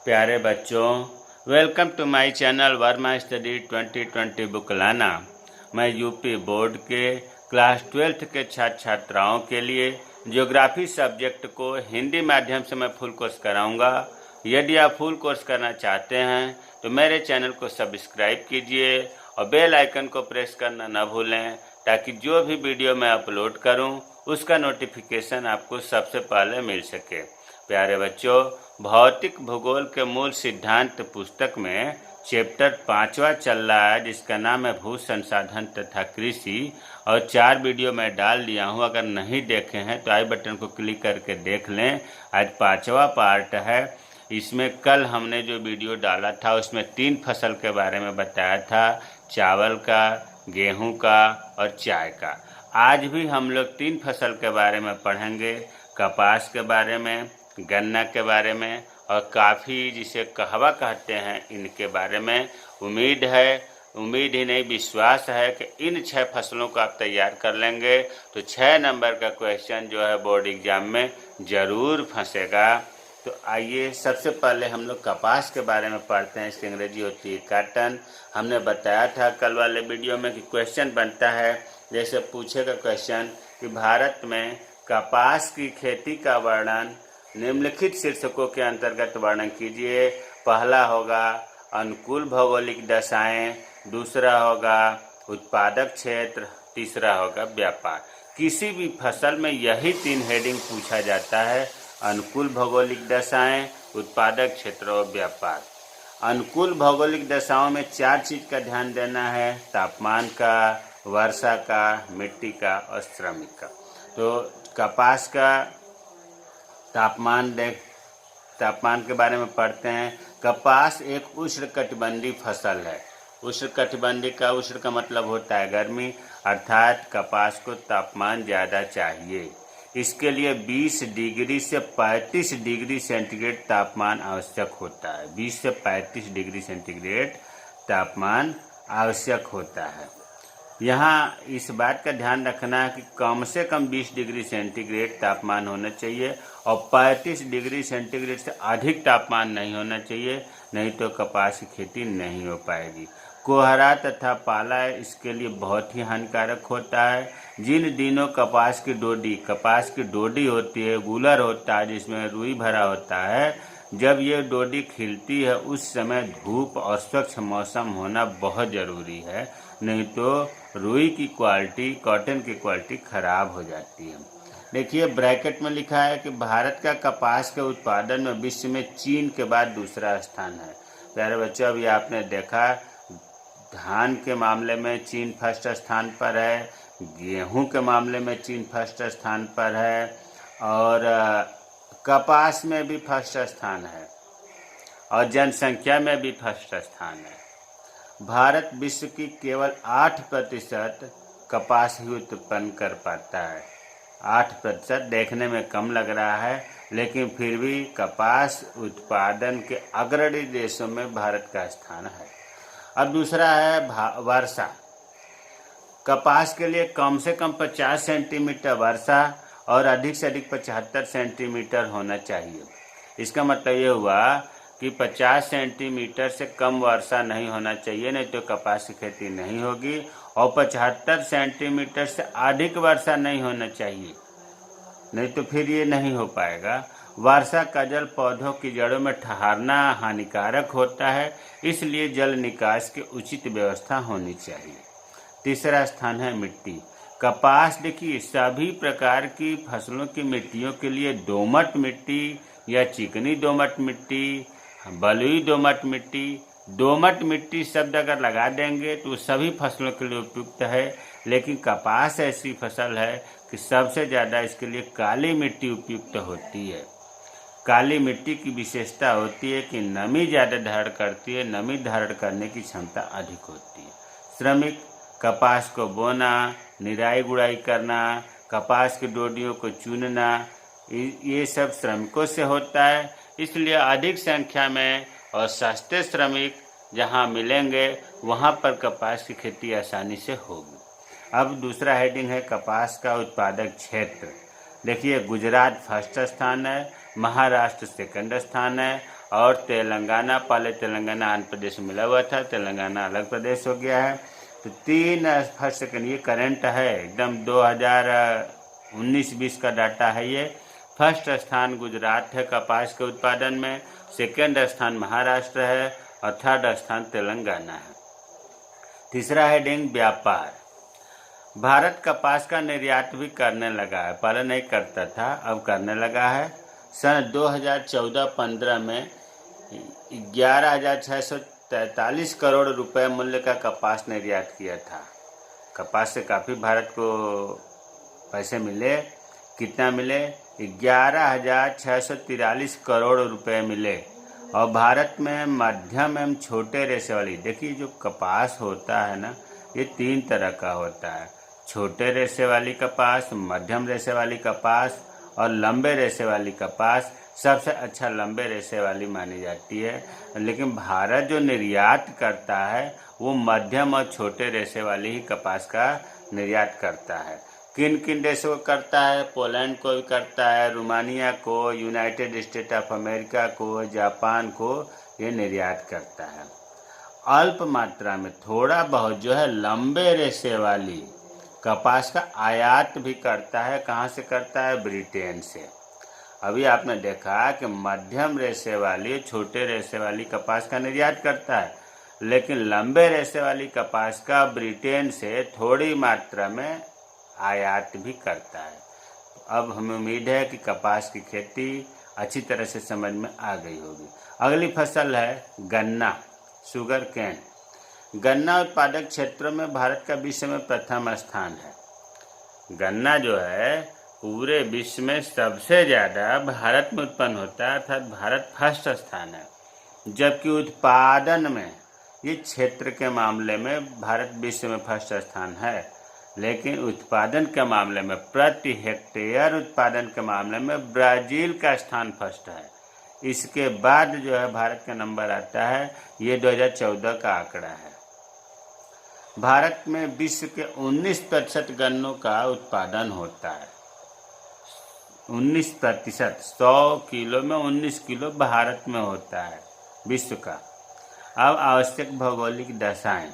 प्यारे बच्चों, welcome to my channel Verma study 2020 book लाना। मैं यूपी बोर्ड के क्लास 12th के छात्र छात्राओं के लिए ज्योग्राफी सब्जेक्ट को हिंदी माध्यम से मैं फुल कोर्स कराऊंगा। यदि आप फुल कोर्स करना चाहते हैं तो मेरे चैनल को सब्सक्राइब कीजिए और बेल आइकन को प्रेस करना न भूलें, ताकि जो भी वीडियो मैं अपलोड करूं उसका नोटिफिकेशन आपको सबसे पहले मिल सके। प्यारे बच्चों, भौतिक भूगोल के मूल सिद्धांत पुस्तक में चैप्टर 5वां चल रहा है, जिसका नाम है भू संसाधन तथा कृषि, और 4 वीडियो मैं डाल दिया हूँ। अगर नहीं देखे हैं तो आई बटन को क्लिक करके देख लें। आज 5वां पार्ट है। इसमें कल हमने जो वीडियो डाला था उसमें 3 फसल के बारे में बताया था, चावल का, गेहूं का और चाय का। आज भी हम लोग 3 फसल के बारे में पढ़ेंगे, कपास के बारे में, गन्ना के बारे में और काफ़ी जिसे कहवा कहते हैं इनके बारे में। उम्मीद ही नहीं विश्वास है कि इन 6 फसलों को आप तैयार कर लेंगे तो 6 नंबर का क्वेश्चन जो है बोर्ड एग्जाम में ज़रूर फंसेगा। तो आइए सबसे पहले हम लोग कपास के बारे में पढ़ते हैं। इसकी अंग्रेजी होती है कॉटन। हमने बताया था कल वाले वीडियो में कि क्वेश्चन बनता है, जैसे पूछेगा क्वेश्चन कि भारत में कपास की खेती का वर्णन निम्नलिखित शीर्षकों के अंतर्गत वर्णन कीजिए। पहला होगा अनुकूल भौगोलिक दशाएं, दूसरा होगा उत्पादक क्षेत्र, तीसरा होगा व्यापार। किसी भी फसल में यही 3 हेडिंग पूछा जाता है, अनुकूल भौगोलिक दशाएं, उत्पादक क्षेत्र और व्यापार। अनुकूल भौगोलिक दशाओं में 4 चीज़ का ध्यान देना है, तापमान का, वर्षा का, मिट्टी का और श्रमिक का। तो कपास का तापमान के बारे में पढ़ते हैं। कपास एक उष्णकटिबंधीय फसल है। उष्ण का मतलब होता है गर्मी, अर्थात कपास को तापमान ज़्यादा चाहिए। इसके लिए 20 डिग्री से 35 डिग्री सेंटीग्रेड तापमान आवश्यक होता है। 20 से 35 डिग्री सेंटीग्रेड तापमान आवश्यक होता है। यहाँ इस बात का ध्यान रखना है कि कम से कम 20 डिग्री सेंटीग्रेड तापमान होना चाहिए और 35 डिग्री सेंटीग्रेड से अधिक तापमान नहीं होना चाहिए, नहीं तो कपास की खेती नहीं हो पाएगी। कोहरा तथा पाला इसके लिए बहुत ही हानिकारक होता है। जिन दिनों कपास की डोडी होती है, गूलर होता है जिसमें रुई भरा होता है, जब ये डोडी खिलती है उस समय धूप और स्वच्छ मौसम होना बहुत ज़रूरी है, नहीं तो रुई की क्वालिटी, कॉटन की क्वालिटी खराब हो जाती है। देखिए ब्रैकेट में लिखा है कि भारत का कपास के उत्पादन में विश्व में चीन के बाद दूसरा स्थान है। प्यारे बच्चों, अभी आपने देखा धान के मामले में चीन फर्स्ट स्थान पर है, गेहूं के मामले में चीन फर्स्ट स्थान पर है और कपास में भी फर्स्ट स्थान है और जनसंख्या में भी फर्स्ट स्थान है। भारत विश्व की केवल 8% कपास ही उत्पन्न कर पाता है। 8% देखने में कम लग रहा है, लेकिन फिर भी कपास उत्पादन के अग्रणी देशों में भारत का स्थान है। अब दूसरा है वर्षा। कपास के लिए कम से कम 50 सेंटीमीटर वर्षा और अधिक से अधिक 75 सेंटीमीटर होना चाहिए। इसका मतलब ये हुआ कि 50 सेंटीमीटर से कम वर्षा नहीं होना चाहिए, नहीं तो कपास की खेती नहीं होगी, और 75 सेंटीमीटर से अधिक वर्षा नहीं होना चाहिए, नहीं तो फिर ये नहीं हो पाएगा। वर्षा का जल पौधों की जड़ों में ठहरना हानिकारक होता है, इसलिए जल निकास की उचित व्यवस्था होनी चाहिए। तीसरा स्थान है मिट्टी। कपास देखिए सभी प्रकार की फसलों की मिट्टियों के लिए दोमट मिट्टी या चिकनी दोमट मिट्टी, बलुई दोमट मिट्टी शब्द अगर लगा देंगे तो सभी फसलों के लिए उपयुक्त है। लेकिन कपास ऐसी फसल है कि सबसे ज़्यादा इसके लिए काली मिट्टी उपयुक्त होती है। काली मिट्टी की विशेषता होती है कि नमी ज़्यादा धारण करती है, नमी धारण करने की क्षमता अधिक होती है। श्रमिक कपास को बोना, निराई गुड़ाई करना, कपास की डोडियों को चुनना, ये सब श्रमिकों से होता है। इसलिए अधिक संख्या में और सस्ते श्रमिक जहां मिलेंगे वहां पर कपास की खेती आसानी से होगी। अब दूसरा हेडिंग है कपास का उत्पादक क्षेत्र। देखिए गुजरात फर्स्ट स्थान है, महाराष्ट्र सेकंड स्थान है और तेलंगाना, पहले तेलंगाना आंध्र प्रदेश में मिला हुआ था, तेलंगाना अलग प्रदेश हो गया है। तो 3 फर्स्ट सेकंड, ये करंट है एकदम 2019-20 का डाटा है ये। फर्स्ट स्थान गुजरात है कपास के उत्पादन में, सेकंड स्थान महाराष्ट्र है और थर्ड स्थान तेलंगाना है। तीसरा हेडिंग व्यापार। भारत कपास का निर्यात भी करने लगा है, पहले नहीं करता था, अब करने लगा है। सन 2014-15 में 11,643 करोड़ रुपए मूल्य का कपास निर्यात किया था। कपास से काफ़ी भारत को पैसे मिले। कितना मिले? 11,643 करोड़ रुपए मिले। और भारत में मध्यम एवं छोटे रेशे वाली, देखिए जो कपास होता है ना, ये 3 तरह का होता है। छोटे रेशे वाली कपास, मध्यम रेशे वाली कपास और लंबे रेशे वाली कपास। सबसे अच्छा लंबे रेशे वाली मानी जाती है, लेकिन भारत जो निर्यात करता है वो मध्यम और छोटे रेशे वाली ही कपास का निर्यात करता है। किन किन देशों को करता है? पोलैंड को भी करता है, रोमानिया को, यूनाइटेड स्टेट ऑफ अमेरिका को, जापान को ये निर्यात करता है। अल्प मात्रा में थोड़ा बहुत जो है लंबे रेशे वाली कपास का आयात भी करता है। कहाँ से करता है? ब्रिटेन से। अभी आपने देखा कि मध्यम रेशे वाली, छोटे रेशे वाली कपास का निर्यात करता है, लेकिन लंबे रेशे वाली कपास का ब्रिटेन से थोड़ी मात्रा में आयात भी करता है। अब हमें उम्मीद है कि कपास की खेती अच्छी तरह से समझ में आ गई होगी। अगली फसल है गन्ना, शुगर केन। गन्ना उत्पादक क्षेत्रों में भारत का विश्व में प्रथम स्थान है। गन्ना जो है पूरे विश्व में सबसे ज़्यादा भारत में उत्पन्न होता है, अर्थात भारत फर्स्ट स्थान है। जबकि उत्पादन में, ये क्षेत्र के मामले में भारत विश्व में फर्स्ट स्थान है, लेकिन उत्पादन के मामले में, प्रति हेक्टेयर उत्पादन के मामले में ब्राज़ील का स्थान फर्स्ट है। इसके बाद जो है भारत का नंबर आता है, ये 2014 का आंकड़ा है। भारत में विश्व के 19% गन्नों का उत्पादन होता है। 19%, 100 किलो में 19 किलो भारत में होता है विश्व का। अब आवश्यक भौगोलिक दशाएं।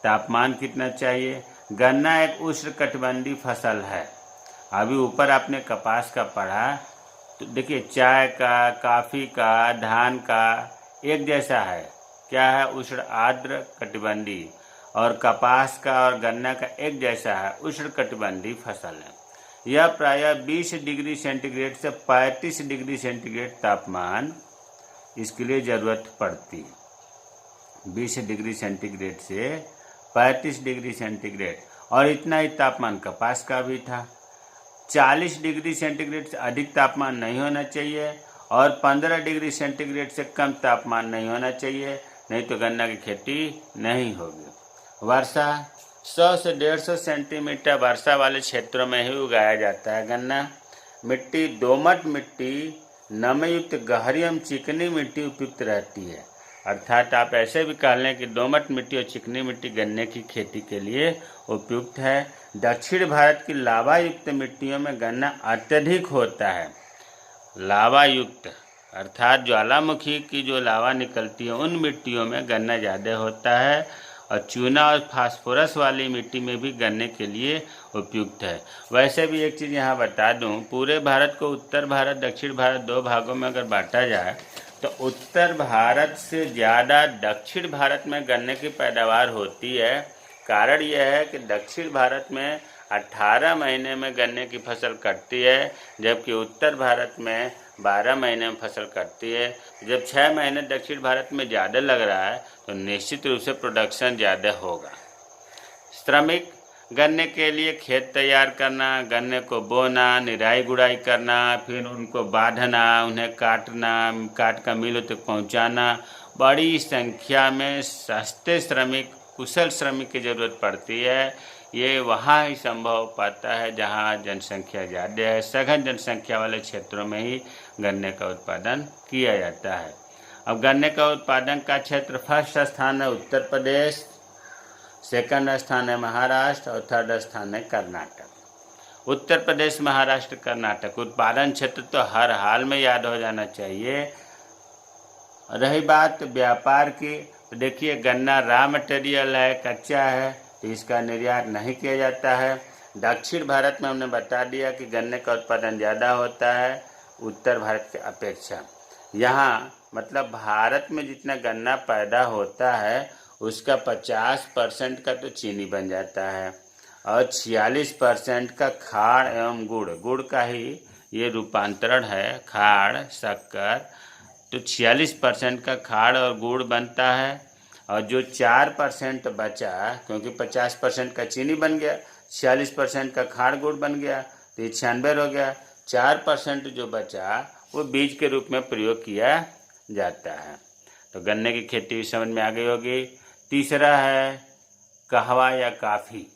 तापमान कितना चाहिए? गन्ना एक उष्णकटिबंधीय फसल है। अभी ऊपर आपने कपास का पढ़ा, तो देखिए चाय का, कॉफ़ी का, धान का एक जैसा है। क्या है? उष्ण आर्द्र कटिबंधीय। और कपास का और गन्ना का एक जैसा है, उष्णकटिबंधीय फसल है। यह प्रायः 20 डिग्री सेंटीग्रेड से 35 डिग्री सेंटीग्रेड तापमान इसके लिए ज़रूरत पड़ती है। 20 डिग्री सेंटीग्रेड से 35 डिग्री सेंटीग्रेड, और इतना ही तापमान कपास का भी था। 40 डिग्री सेंटीग्रेड से अधिक तापमान नहीं होना चाहिए और 15 डिग्री सेंटीग्रेड से कम तापमान नहीं होना चाहिए, नहीं तो गन्ना की खेती नहीं होगी। वर्षा 100 से 150 सेंटीमीटर वर्षा वाले क्षेत्रों में ही उगाया जाता है गन्ना। मिट्टी दोमट मिट्टी, नमीयुक्त गहरी एवं चिकनी मिट्टी उपयुक्त रहती है। अर्थात आप ऐसे भी कह लें कि दोमट मिट्टी और चिकनी मिट्टी गन्ने की खेती के लिए उपयुक्त है। दक्षिण भारत की लावा युक्त मिट्टियों में गन्ना अत्यधिक होता है। लावा युक्त अर्थात ज्वालामुखी की जो लावा निकलती है उन मिट्टियों में गन्ना ज़्यादा होता है, और चूना और फास्फोरस वाली मिट्टी में भी गन्ने के लिए उपयुक्त है। वैसे भी एक चीज़ यहाँ बता दूँ, पूरे भारत को उत्तर भारत, दक्षिण भारत 2 भागों में अगर बांटा जाए तो उत्तर भारत से ज़्यादा दक्षिण भारत में गन्ने की पैदावार होती है। कारण यह है कि दक्षिण भारत में 18 महीने में गन्ने की फसल कटती है, जबकि उत्तर भारत में 12 महीने में फसल कटती है। जब 6 महीने दक्षिण भारत में ज़्यादा लग रहा है तो निश्चित रूप से प्रोडक्शन ज़्यादा होगा। श्रमिक गन्ने के लिए खेत तैयार करना, गन्ने को बोना, निराई गुड़ाई करना, फिर उनको बांधना, उन्हें काटना, काट कर मिलों तक पहुंचाना, बड़ी संख्या में सस्ते श्रमिक, कुशल श्रमिक की ज़रूरत पड़ती है। ये वहाँ ही संभव हो पाता है जहाँ जनसंख्या ज़्यादा है। सघन जनसंख्या वाले क्षेत्रों में ही गन्ने का उत्पादन किया जाता है। अब गन्ने का उत्पादन का क्षेत्र फर्स्ट स्थान है उत्तर प्रदेश, सेकंड स्थान है महाराष्ट्र और थर्ड स्थान है कर्नाटक। उत्तर प्रदेश, महाराष्ट्र, कर्नाटक उत्पादन क्षेत्र तो हर हाल में याद हो जाना चाहिए। रही बात व्यापार की, तो देखिए गन्ना रॉ मटेरियल है, कच्चा है, तो इसका निर्यात नहीं किया जाता है। दक्षिण भारत में हमने बता दिया कि गन्ने का उत्पादन ज़्यादा होता है उत्तर भारत के अपेक्षा। यहाँ मतलब भारत में जितना गन्ना पैदा होता है उसका 50% का तो चीनी बन जाता है और 46% का खाड़ एवं गुड़ का ही ये रूपांतरण है, खाड़ शक्कर, तो 46% का खाड़ और गुड़ बनता है। और जो 4% बचा, क्योंकि 50% का चीनी बन गया, 46% का खाड़ गुड़ बन गया, तो ये 96 हो गया। 4% जो बचा वो बीज के रूप में प्रयोग किया जाता है। तो गन्ने की खेती समझ में आ गई होगी। तीसरा है कहवा या काफ़ी।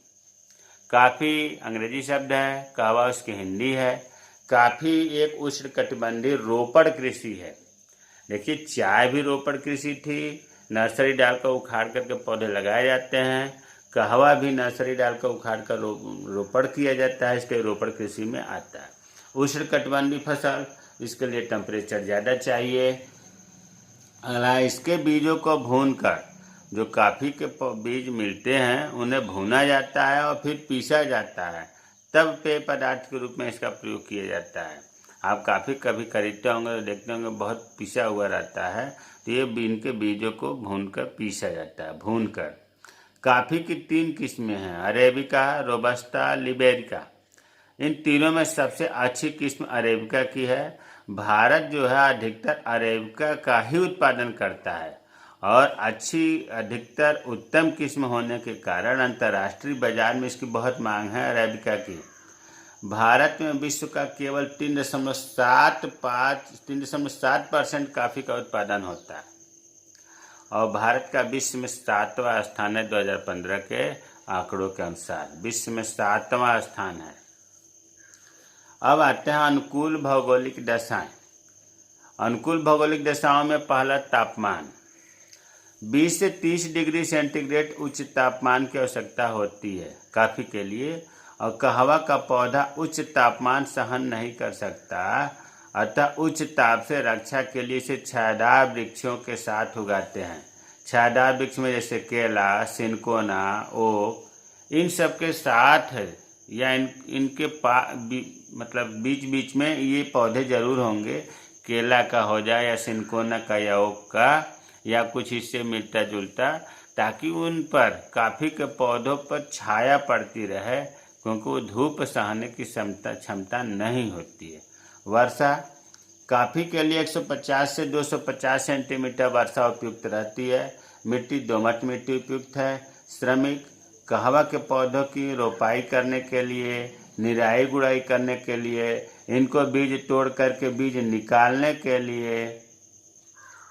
काफ़ी अंग्रेजी शब्द है, कहवा उसकी हिंदी है। काफ़ी एक उष्णकटिबंधीय रोपड़ कृषि है। देखिए चाय भी रोपड़ कृषि थी, नर्सरी डालकर उखाड़ करके पौधे लगाए जाते हैं। कहवा भी नर्सरी डालकर उखाड़ कर रोपड़ किया जाता है, इसके रोपड़ कृषि में आता है। उष्णकटिबंधीय फसल, इसके लिए टेम्परेचर ज़्यादा चाहिए। अगला, इसके बीजों को भूनकर, जो काफ़ी के बीज मिलते हैं उन्हें भूना जाता है और फिर पीसा जाता है, तब पेय पदार्थ के रूप में इसका प्रयोग किया जाता है। आप काफ़ी कभी खरीदते होंगे तो देखते होंगे बहुत पिसा हुआ रहता है, तो ये इनके बीजों को भूनकर पीसा जाता है, भूनकर। काफ़ी की 3 किस्में हैं, अरेबिका, रोबस्टा, लिबेरिका। इन तीनों में सबसे अच्छी किस्म अरेबिका की है। भारत जो है अधिकतर अरेबिका का ही उत्पादन करता है और अच्छी अधिकतर उत्तम किस्म होने के कारण अंतर्राष्ट्रीय बाजार में इसकी बहुत मांग है अरेबिका की। भारत में विश्व का केवल 3.7% काफ़ी का उत्पादन होता है और भारत का विश्व में 7वां स्थान है। 2015 के आंकड़ों के अनुसार विश्व में 7वां स्थान है। अब आते हैं अनुकूल भौगोलिक दशाएं। अनुकूल भौगोलिक दशाओं में पहला तापमान। 20 से 30 डिग्री सेंटीग्रेड उच्च तापमान की आवश्यकता होती है काफ़ी के लिए, और कहवा का पौधा उच्च तापमान सहन नहीं कर सकता, अतः उच्च ताप से रक्षा के लिए इसे छायादार वृक्षों के साथ उगाते हैं। छायादार वृक्ष में जैसे केला, सिनकोना, ओक, इन सब के साथ या इनके मतलब बीच बीच में ये पौधे जरूर होंगे। केला का हो जाए या सिनकोना का या ओक का या कुछ इससे मिलता जुलता, ताकि उन पर काफ़ी के पौधों पर छाया पड़ती रहे, क्योंकि वो धूप सहने की क्षमता नहीं होती है। वर्षा, काफ़ी के लिए 150 से 250 सेंटीमीटर वर्षा उपयुक्त रहती है। मिट्टी दोमट मिट्टी उपयुक्त है। श्रमिक, कहवा के पौधों की रोपाई करने के लिए, निराई गुड़ाई करने के लिए, इनको बीज तोड़ करके बीज निकालने के लिए,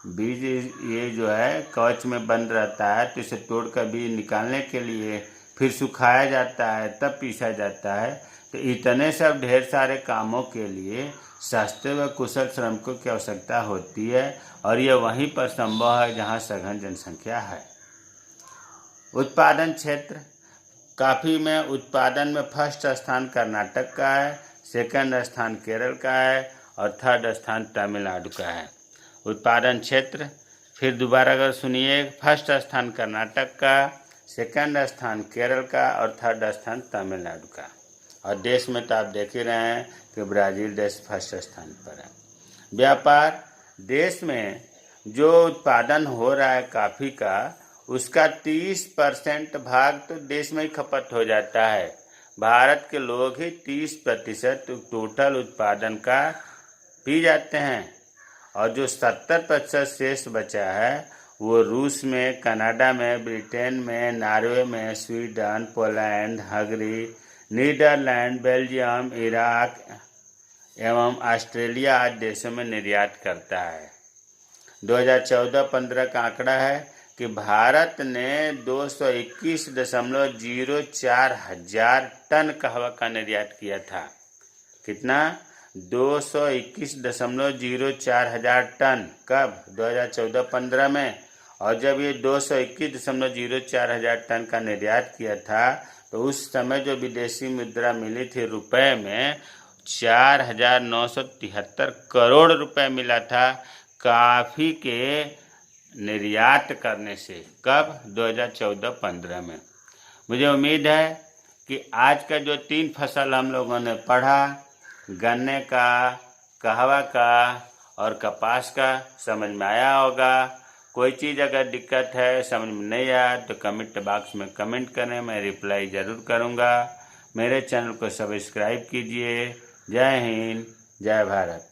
बीज ये जो है कवच में बंद रहता है, तो इसे तोड़कर बीज निकालने के लिए फिर सुखाया जाता है, तब पीसा जाता है। तो इतने सब ढेर सारे कामों के लिए सस्ते व कुशल श्रमिकों की आवश्यकता होती है और यह वहीं पर संभव है जहां सघन जनसंख्या है। उत्पादन क्षेत्र, काफ़ी में उत्पादन में फर्स्ट स्थान कर्नाटक का है, सेकंड स्थान केरल का है और थर्ड स्थान तमिलनाडु का है। उत्पादन क्षेत्र फिर दोबारा अगर सुनिए, फर्स्ट स्थान कर्नाटक का, सेकंड स्थान केरल का और थर्ड स्थान तमिलनाडु का। और देश में तो आप देख ही रहे हैं कि ब्राज़ील देश फर्स्ट स्थान पर है। व्यापार, देश में जो उत्पादन हो रहा है काफ़ी का, उसका 30% भाग तो देश में ही खपत हो जाता है। भारत के लोग ही 30% टोटल उत्पादन का पी जाते हैं और जो 70% शेष बचा है वो रूस में, कनाडा में, ब्रिटेन में, नॉर्वे में, Sweden, Poland, Hungary, Netherlands, Belgium, Iraq एवं ऑस्ट्रेलिया आदि देशों में निर्यात करता है। 2014-15 का आंकड़ा है कि भारत ने 221.04 हजार टन कहवा का निर्यात किया था। कितना? 221.04 हजार टन। कब? 2014-15 में। और जब ये 221.04 हजार टन का निर्यात किया था तो उस समय जो विदेशी मुद्रा मिली थी रुपए में 4,973 करोड़ रुपए मिला था। कॉफ़ी के निर्यात करने से। कब? 2014-15 में। मुझे उम्मीद है कि आज का जो 3 फसल हम लोगों ने पढ़ा, गन्ने का, कहवा का और कपास का, समझ में आया होगा। कोई चीज़ अगर दिक्कत है, समझ में नहीं आया तो कमेंट बॉक्स में कमेंट करें, मैं रिप्लाई ज़रूर करूँगा। मेरे चैनल को सब्सक्राइब कीजिए। जय हिंद, जय भारत।